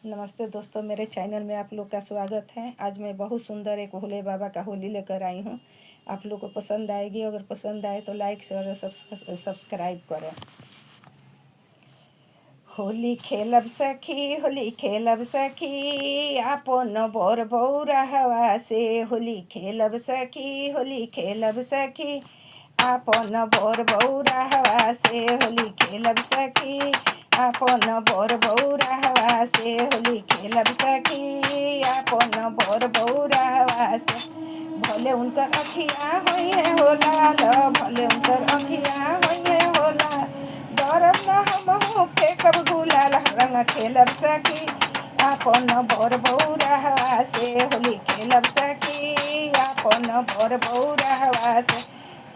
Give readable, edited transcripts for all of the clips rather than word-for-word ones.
नमस्ते दोस्तों, मेरे चैनल में आप लोग का स्वागत है। आज मैं बहुत सुंदर एक भोले बाबा का होली लेकर आई हूँ। आप लोग को पसंद आएगी। अगर पसंद आए तो लाइक शेयर और सब्सक्राइब करें। होली खेलब सखी, होली खेलब सखी, आपन बर बौरा हवा से। होली खेलब सखी, होली खेलब सखी, आपन बर बौरा हवा से। होली खेलब सखी, आपन बर बौरा हवा से। होली खेलब सखी, आपन बर बौरा हवा से। भले उनकर अखियाँ होइए हो लाल, भले उनकर अखियाँ होइए हो लाल, डरब न हमहु फेंकब गुलाल। रंग खेलब सखी, आपन बर बौरा हवा से। होली खेलब सखी, आपन बर बौरा हवा से।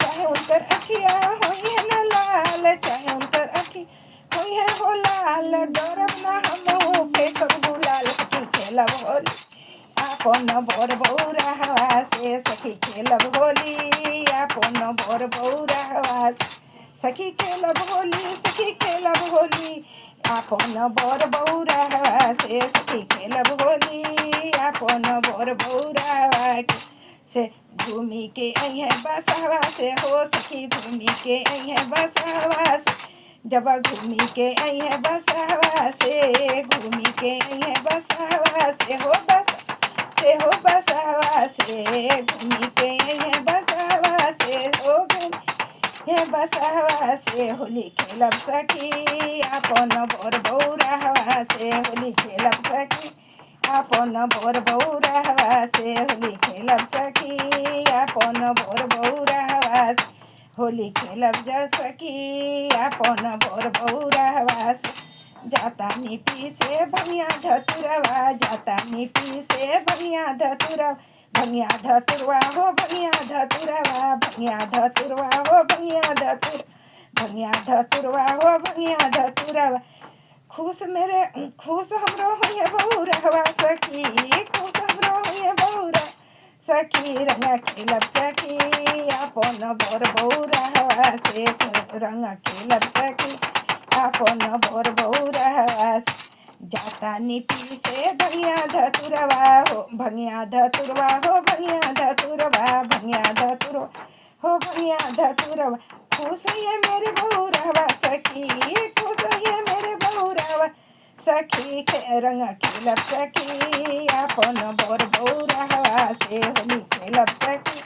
चाहे उनकर अखियाँ होइए न लाल, चाहे उनकर अखी होइए हो लाल, डरब न हमहु फेंकब गुलाल। सखी खेलब होली, आपन बर बौरा हवा से। सखी खेलब होली, आपन बर बौरा हवा से। सखी खेलब होली, सखी खेलब होली, आपन बर बौरा हवा से। सखी खेलब होली, आपन बर बौरा हवा से। घूमी के अइहे बसवा से हो सखी, घूमी के अइहे बसवा से। जब घूमी के अइहे बसवा से, घूमी के अइहे बसवा से हो बस से हो बसवा से। घूमी के अइहे बसवा से हो हे बसवा से। होली खेलब सखी, आपन बर बौरा हवा से। होली खेलब सखी, आपन बर बौरा हवा से। होली खेलब सखी, आपन बर बौरा हवा से। होली खेलब जा सखी, आपन बर बौरा हवा से। जाता नीपी से भंगिया धतुरवा, जाता नीपी से भंगिया धतुरवा। भंगिया धतुरवा हो भंगिया धतुरवा, भंगिया धतुरवा हो भंगिया धतुर, भंगिया धतुरवा हो भंगिया धतुरवा। खुश हमरो होइए बौरहवा सखी, खुश हमरो होइए बौरा सखी। रंग खेलब सखी, आपन बर बौरा हवा से। रंग खेलब सखी, आपन बर बौरा हवा से। जाता नीपी से भंगिया धतुरवा हो, भंगिया धतुरवा हो भंगिया धतुरवा, भंगिया धतुरवा हो भंगिया धतुरवा। खुश होइए मेरे बौरहवा सखी, खुश होइए मेरे बौरहवा सखी। रंग खेलब सखी, आपन बर बौरा हवा से। होली खेलब सखी,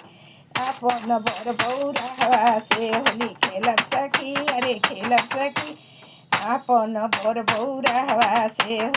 आपन बर बौरा हवा से। होली खेलब सखी, अरे खेलब सखी, आपन बर बौरा हवा से।